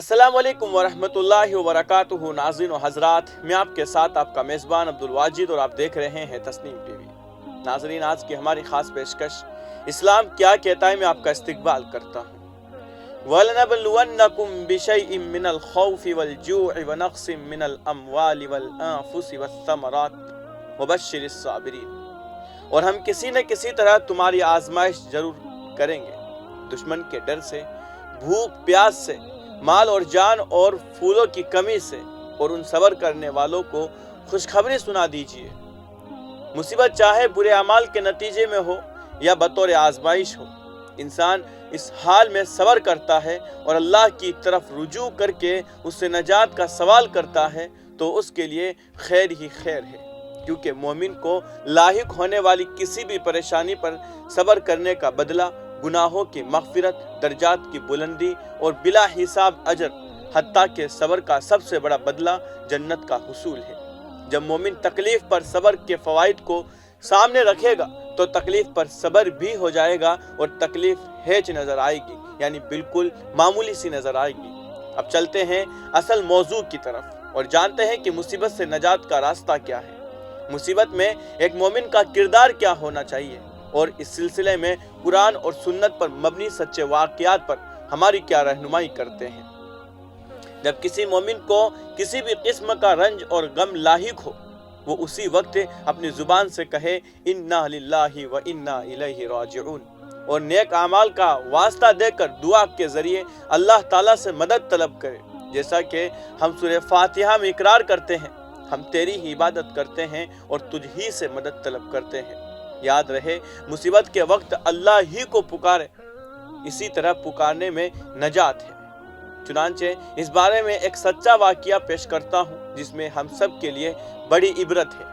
السلام علیکم ورحمۃ اللہ وبرکاتہ۔ ناظرین و حضرات، میں آپ کے ساتھ آپ کا میزبان عبدالواجد اور آپ دیکھ رہے ہیں تسنیم ٹی وی۔ ناظرین، آج کی ہماری خاص پیشکش اسلام کیا کہتا ہے میں آپ کا استقبال کرتا ہوں۔ وَلَنَبْلُوَنَّكُمْ بِشَيْءٍ مِّنَ الْخَوْفِ وَالْجُوعِ وَنَقْصٍ مِّنَ الْأَمْوَالِ وَالْأَنفُسِ وَالثَّمَرَاتِ وَبَشِّرِ الصَّابِرِينَ، اور ہم کسی نہ کسی طرح تمہاری آزمائش ضرور کریں گے، دشمن کے ڈر سے، بھوک پیاس سے، مال اور جان اور پھولوں کی کمی سے، اور ان صبر کرنے والوں کو خوشخبری سنا دیجیے۔ مصیبت چاہے برے اعمال کے نتیجے میں ہو یا بطور آزمائش ہو، انسان اس حال میں صبر کرتا ہے اور اللہ کی طرف رجوع کر کے اس سے نجات کا سوال کرتا ہے تو اس کے لیے خیر ہی خیر ہے، کیونکہ مومن کو لاحق ہونے والی کسی بھی پریشانی پر صبر کرنے کا بدلہ گناہوں کی مغفرت، درجات کی بلندی اور بلا حساب اجر، حتیٰ کہ صبر کا سب سے بڑا بدلہ جنت کا حصول ہے۔ جب مومن تکلیف پر صبر کے فوائد کو سامنے رکھے گا تو تکلیف پر صبر بھی ہو جائے گا اور تکلیف ہیچ نظر آئے گی، یعنی بالکل معمولی سی نظر آئے گی۔ اب چلتے ہیں اصل موضوع کی طرف اور جانتے ہیں کہ مصیبت سے نجات کا راستہ کیا ہے۔ مصیبت میں ایک مومن کا کردار کیا ہونا چاہیے، اور اس سلسلے میں قرآن اور سنت پر مبنی سچے واقعات پر ہماری کیا رہنمائی کرتے ہیں۔ جب کسی مومن کو کسی بھی قسم کا رنج اور غم لاحق ہو، وہ اسی وقت اپنی زبان سے کہے انا للہ و انا الیہ راجعون، اور نیک اعمال کا واسطہ دے کر دعا کے ذریعے اللہ تعالیٰ سے مدد طلب کرے، جیسا کہ ہم سورہ فاتحہ میں اقرار کرتے ہیں، ہم تیری ہی عبادت کرتے ہیں اور تجھ ہی سے مدد طلب کرتے ہیں۔ یاد رہے، مصیبت کے وقت اللہ ہی کو پکارے، اسی طرح پکارنے میں نجات ہے۔ چنانچہ اس بارے میں ایک سچا واقعہ پیش کرتا ہوں جس میں ہم سب کے لیے بڑی عبرت ہے۔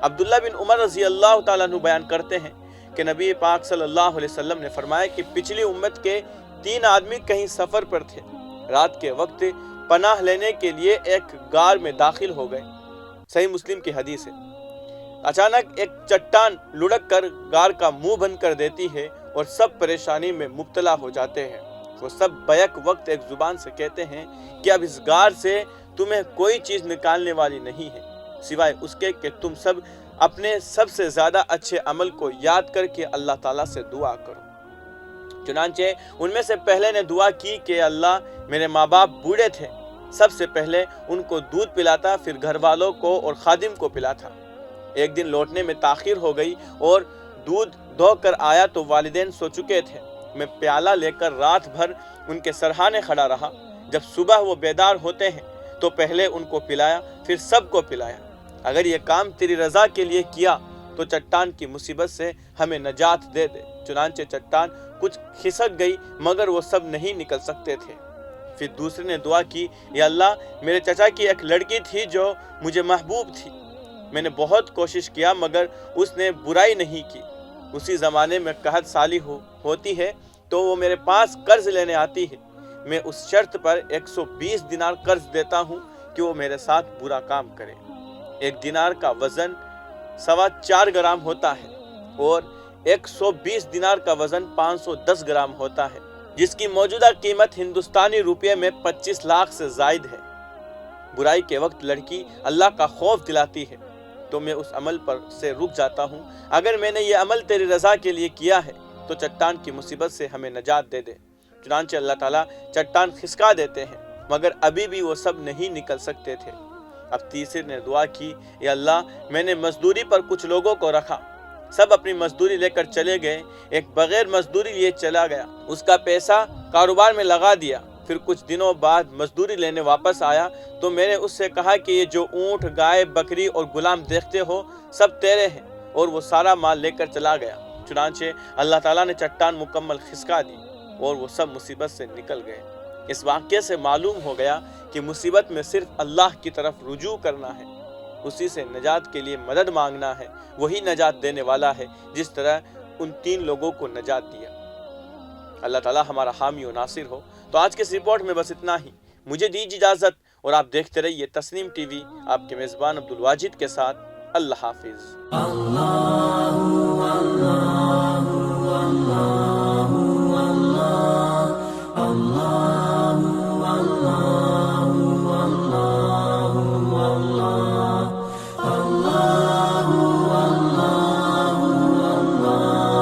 عبداللہ بن عمر رضی اللہ تعالیٰ عنہ بیان کرتے ہیں کہ نبی پاک صلی اللہ علیہ وسلم نے فرمایا کہ پچھلی امت کے 3 آدمی کہیں سفر پر تھے، رات کے وقت پناہ لینے کے لیے ایک غار میں داخل ہو گئے۔ صحیح مسلم کی حدیث ہے۔ اچانک ایک چٹان لڑک کر غار کا منہ بند کر دیتی ہے اور سب پریشانی میں مبتلا ہو جاتے ہیں۔ وہ سب بیک وقت ایک زبان سے کہتے ہیں کہ اب اس غار سے تمہیں کوئی چیز نکالنے والی نہیں ہے سوائے اس کے کہ تم سب اپنے سب سے زیادہ اچھے عمل کو یاد کر کے اللہ تعالیٰ سے دعا کرو۔ چنانچہ ان میں سے پہلے نے دعا کی کہ اللہ، میرے ماں باپ بوڑھے تھے، سب سے پہلے ان کو دودھ پلاتا، پھر گھر والوں کو اور خادم کو پلاتا۔ ایک دن لوٹنے میں تاخیر ہو گئی اور دودھ دھو کر آیا تو والدین سو چکے تھے۔ میں پیالہ لے کر رات بھر ان کے سرہانے کھڑا رہا۔ جب صبح وہ بیدار ہوتے ہیں تو پہلے ان کو پلایا، پھر سب کو پلایا۔ اگر یہ کام تیری رضا کے لیے کیا تو چٹان کی مصیبت سے ہمیں نجات دے دے۔ چنانچہ چٹان کچھ کھسک گئی مگر وہ سب نہیں نکل سکتے تھے۔ پھر دوسرے نے دعا کی، یا اللہ، میرے چچا کی ایک لڑکی تھی جو مجھے محبوب تھی، میں نے بہت کوشش کیا مگر اس نے برائی نہیں کی۔ اسی زمانے میں قحط سالی ہوتی ہے تو وہ میرے پاس قرض لینے آتی ہے، میں اس شرط پر 120 دینار قرض دیتا ہوں کہ وہ میرے ساتھ برا کام کرے۔ 1 دینار کا وزن 4.25 گرام ہوتا ہے اور 120 دینار کا وزن 510 گرام ہوتا ہے، جس کی موجودہ قیمت ہندوستانی روپے میں 25 لاکھ سے زائد ہے۔ برائی کے وقت لڑکی اللہ کا خوف دلاتی ہے تو میں اس عمل پر سے رک جاتا ہوں۔ اگر میں نے یہ عمل تیری رضا کے لیے کیا ہے تو چٹان کی مصیبت سے ہمیں نجات دے دے۔ چنانچہ اللہ تعالیٰ چٹان کھسکا دیتے ہیں مگر ابھی بھی وہ سب نہیں نکل سکتے تھے۔ اب تیسرے نے دعا کی، یا اللہ، میں نے مزدوری پر کچھ لوگوں کو رکھا، سب اپنی مزدوری لے کر چلے گئے، ایک بغیر مزدوری لیے چلا گیا، اس کا پیسہ کاروبار میں لگا دیا، پھر کچھ دنوں بعد مزدوری لینے واپس آیا تو میں نے اس سے کہا کہ یہ جو اونٹ، گائے، بکری اور غلام دیکھتے ہو سب تیرے ہیں، اور وہ سارا مال لے کر چلا گیا۔ چنانچہ اللہ تعالیٰ نے چٹان مکمل کھسکا دی اور وہ سب مصیبت سے نکل گئے۔ اس واقعے سے معلوم ہو گیا کہ مصیبت میں صرف اللہ کی طرف رجوع کرنا ہے، اسی سے نجات کے لیے مدد مانگنا ہے، وہی نجات دینے والا ہے جس طرح ان 3 لوگوں کو نجات دیا۔ اللہ تعالیٰ ہمارا حامی و ناصر ہو۔ تو آج کے اس رپورٹ میں بس اتنا ہی، مجھے دیجیے اجازت اور آپ دیکھتے رہیے تسنیم ٹی وی، آپ کے میزبان عبدالواجد کے ساتھ۔ اللہ حافظ۔